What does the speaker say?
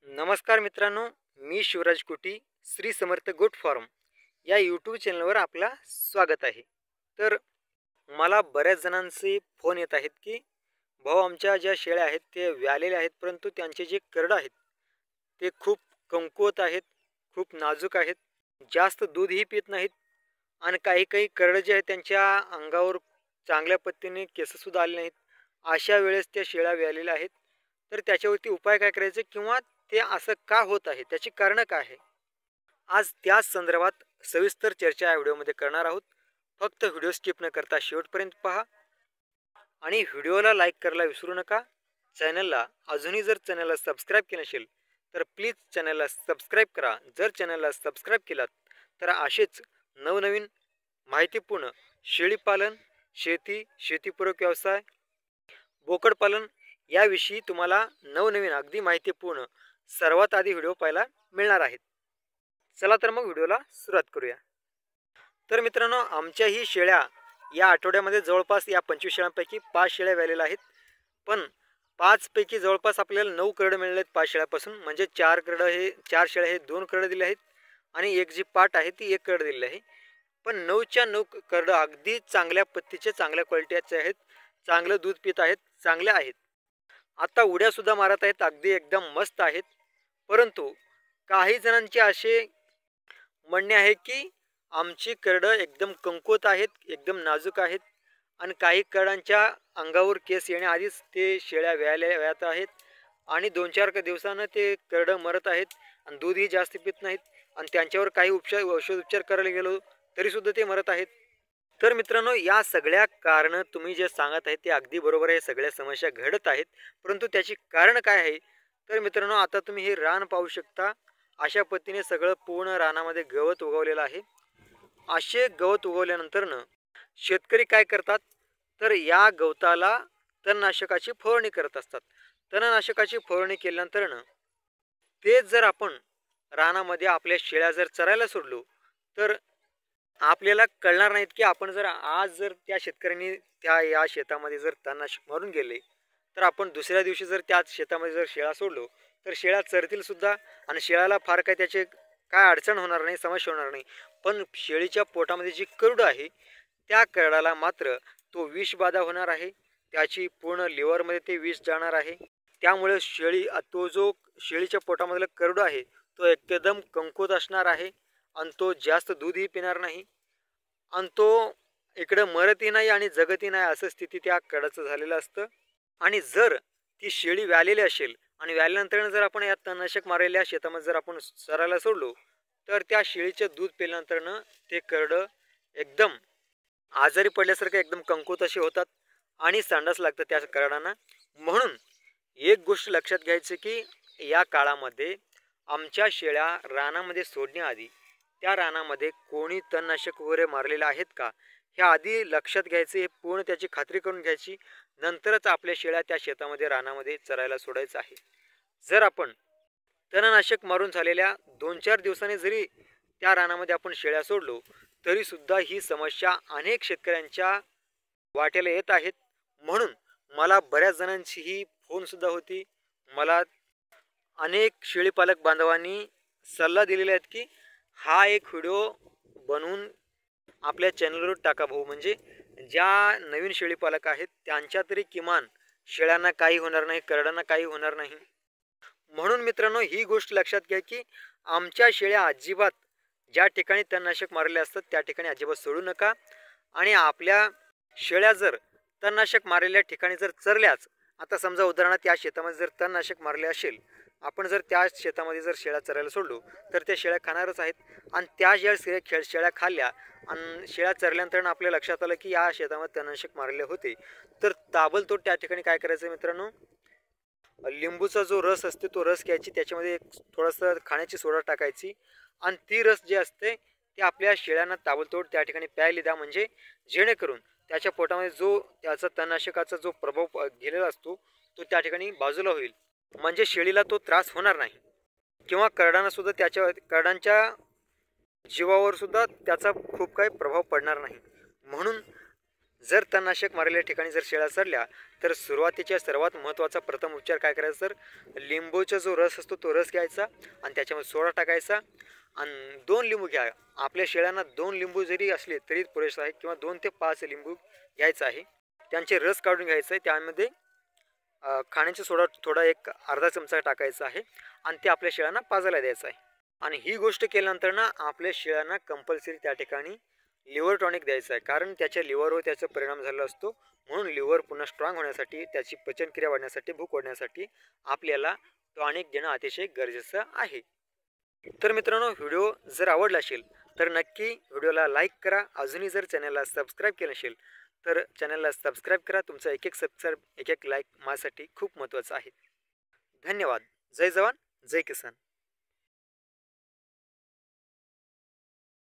नमस्कार मित्रांनो, मी शिवराज कुटी श्री समर्थ गोट फार्म या यूट्यूब चॅनलवर आपला स्वागत आहे। तर मला बऱ्याच जणांचे फोन येत आहेत की भाऊ आमच्या ज्या शेळ्या आहेत ते व्यालेल्या आहेत, परंतु त्यांचे जे करड आहेत ते खूप कमकुवत आहेत, खूप नाजूक आहेत, जास्त दूधही पित नाहीत आणि काही काही करड जे आहेत त्यांच्या अंगावर चांगल्या पद्धतीने केससुद्धा आले नाहीत। अशा वेळेस त्या शेळ्या व्यालेल्या आहेत, तर त्याच्यावरती उपाय काय करायचे किंवा ते असं का होत आहे, त्याची कारणं काय आहे, आज त्याच संदर्भात सविस्तर चर्चा या व्हिडिओमध्ये करणार आहोत। फक्त व्हिडिओ स्किप न करता शेवटपर्यंत पहा आणि व्हिडिओला लाईक करायला विसरू नका। चॅनलला अजूनही जर चॅनलला सबस्क्राईब केलं नसेल तर प्लीज चॅनलला सबस्क्राईब करा। जर चॅनलला सबस्क्राईब केलात तर असेच नवनवीन माहितीपूर्ण शेळीपालन, शेती, शेतीपूरक व्यवसाय, बोकडपालन याविषयी तुम्हाला नवनवीन अगदी माहितीपूर्ण सर्वात आधी व्हिडिओ पाहायला मिळणार आहेत। चला तर मग व्हिडिओला सुरुवात करूया। तर मित्रांनो, आमच्या ही शेळ्या या आठवड्यामध्ये जवळपास या 25 शेळ्यांपैकी 5 शेळ्या व्यालेल्या आहेत, पण 5 पैकी जवळपास आपल्याला 9 करड मिळाले आहेत 5 शेळ्यापासून। म्हणजे 4 शेळ्या हे 2 करड दिले आहेत आणि एक जी पाट आहे ती 1 करड दिलेली आहे। पण 9च्या 9 करड अगदी चांगल्या पत्तीचे, चांगल्या क्वालिटीचे आहेत, चांगलं दूध पित आहेत, चांगले आहेत, आता उड्या सुद्धा मारत आहेत, अगदी एकदम मस्त आहेत। परंतु काही जणांचे असे म्हणणे आहे की आमची करड एकदम कमकुवत आहेत, एकदम नाजूक आहेत आणि काही करडांच्या अंगावर केस येण्याआधीच ते शेळ्या व्यात आहेत आणि 2-4 दिवसानं ते करड मरत आहेत आणि दूधही जास्त पित नाहीत आणि त्यांच्यावर काही औषधोपचार करायला गेलो तरी सुद्धा ते मरत आहेत। तर मित्रांनो, या सगळ्या कारण तुम्ही जे सांगत आहे ते अगदी बरोबर आहे, सगळ्या समस्या घडत आहेत, परंतु त्याची कारण काय आहे? तर मित्रांनो, आता तुम्ही हे रान पाहू शकता, अशा पद्धतीने सगळं पूर्ण रानामध्ये गवत उगवलेलं आहे। असे गवत उगवल्यानंतर शेतकरी काय करतात, तर या गवताला तणनाशकाची फवारणी करत असतात। तणनाशकाची फवारणी केल्यानंतर तेच जर आपण रानामध्ये आपल्या शेळ्या जर चरायला सोडलो तर आपल्याला कळणार नाहीत की आपण जर आज जर त्या शेतकऱ्यांनी या शेतामध्ये जर तणनाशक मारून गेले तर आपण दुसऱ्या दिवशी जर त्याच शेतामध्ये जर शेळ्या सोडलो तर शेळ्या चरतील सुद्धा आणि शेळ्याला फार काय त्याचे काय अडचण होणार नाही, समस्या होणार नाही। पण शेळीच्या पोटामध्ये जी करड आहे त्या करडाला मात्र तो विषबाधा होणार आहे, त्याची पूर्ण लिव्हरमध्ये ते विष जाणार आहे। त्यामुळे तो जो शेळीच्या पोटामधला करड आहे तो एकदम कमकुवत असणार आहे आणि तो जास्त दूधही पिणार नाही आणि तो इकडे मरतही नाही आणि जगतही नाही, असं स्थिती त्या करडाचं झालेलं असतं। आणि जर ती शेळी व्यालेली असेल आणि व्याल्यानंतर जर आपण या तणनाशक मारलेल्या शेतामध्ये जर आपण चरायला सोडलो तर त्या शेळीचे दूध पिल्यानंतर ते करड एकदम आजारी पडल्यासारखं एकदम कमकुवत असे होतात आणि संडास लागतं त्या करडांना। म्हणून एक गोष्ट लक्षात घ्यायची की या काळामध्ये आमच्या शेळ्या रानामध्ये सोडण्याआधी त्या रानामध्ये कोणी तणनाशक वगैरे मारलेले आहेत का हे आधी लक्षात घ्यायचे, हे पूर्ण त्याची खात्री करून घ्यायची, नंतरच आपल्या शेळ्या त्या शेतामध्ये रानामध्ये चरायला सोडायचं आहे। जर आपण तणनाशक मारून झालेल्या 2-4 दिवसांनी जरी त्या रानामध्ये आपण शेळ्या सोडलो तरी सुद्धा ही समस्या अनेक शेतकऱ्यांच्या वाट्याला येत आहेत। म्हणून मला बऱ्याच जणांची ही फोन सुद्धा होती, मला अनेक शेळीपालक बांधवांनी सल्ला दिलेला आहे की हा एक व्हिडिओ बनवून आपल्या चॅनलवर टाका भाऊ, म्हणजे ज्या नवीन शेळीपालक आहेत त्यांच्या तरी किमान शेळ्यांना काही होणार नाही, करडांना काही होणार नाही। म्हणून मित्रांनो, ही गोष्ट लक्षात घ्या की आमच्या शेळ्या अजिबात ज्या ठिकाणी तणनाशक मारले असतात त्या ठिकाणी अजिबात सोडू नका आणि आपल्या शेळ्या जर तणनाशक मारलेल्या ठिकाणी जर चरल्याच, आता समजा उदाहरणार्थ त्या शेतामध्ये जर तणनाशक मारले असेल, आपण जर त्या शेतामध्ये जर शेळ्या चरायला सोडलो तर त्या शेळ्या खाणारच आहेत आणि त्या ज्या शेळ्या खाल्ल्या आणि शेळ्या चरल्यानंतर आपल्या लक्षात आलं की या शेतामध्ये तणनाशक मारले होते, तर ताबडतोब त्या ठिकाणी काय करायचं मित्रांनो, लिंबूचा जो रस असते तो रस घ्यायची, त्याच्यामध्ये थोडंसं खाण्याची सोडा टाकायची आणि ती रस जे असते ते आपल्या शेळ्यांना ताबडतोब त्या ठिकाणी प्यायला द्या, म्हणजे जेणेकरून त्याच्या पोटामध्ये जो त्याचा तणनाशकाचा जो प्रभाव गेलेला असतो तो त्या ठिकाणी बाजूला होईल, म्हणजे शेळीला तो त्रास होणार नाही किंवा करडांना सुद्धा करडांच्या जीवावर सुद्धा त्याचा खूप काही प्रभाव पडणार नाही। म्हणून जर तणनाशक मारलेल्या ठिकाणी जर शेळ्या चरल्या तर सुरुवातीच्या सर्वात महत्त्वाचा प्रथम उपचार काय करायचा, तर लिंबूचा जो रस असतो तो रस घ्यायचा आणि त्याच्यामध्ये सोडा टाकायचा आणि 2 लिंबू घ्या. आपल्या शेळ्यांना 2 लिंबू जरी असले तरी पुरेसं आहे, किंवा 2 ते 5 लिंबू घ्यायचा आहे. त्यांचे रस काढून घ्यायचं आहे. त्यामध्ये खाण्याचा सोडा थोडा एक अर्धा चमचा टाकायचा आहे आणि ते आपल्या शेळ्यांना पाजायला द्यायचं आहे. आणि ही गोष्ट केल्यानंतर ना आपल्या शेळ्यांना कंपल्सरी त्या ठिकाणी लिव्हर टॉनिक द्यायचं आहे, कारण त्याच्या लिव्हरवर त्याचा परिणाम झाला असतो. म्हणून लिव्हर पुन्हा स्ट्रॉंग होण्यासाठी, त्याची पचनक्रिया वाढण्यासाठी, भूक वाढण्यासाठी आपल्याला टॉनिक देणं अतिशय गरजेचं आहे. तर मित्रांनो, व्हिडिओ जर आवडला असेल तर नक्की व्हिडिओला लाईक करा. अजूनही जर चॅनलला सबस्क्राईब केलं नसेल तर चॅनलला सबस्क्राईब करा. तुमचा एक सबस्क्राईब, एक लाईक माझ्यासाठी खूप महत्त्वाचं आहे. धन्यवाद. जय जवान, जय किसान.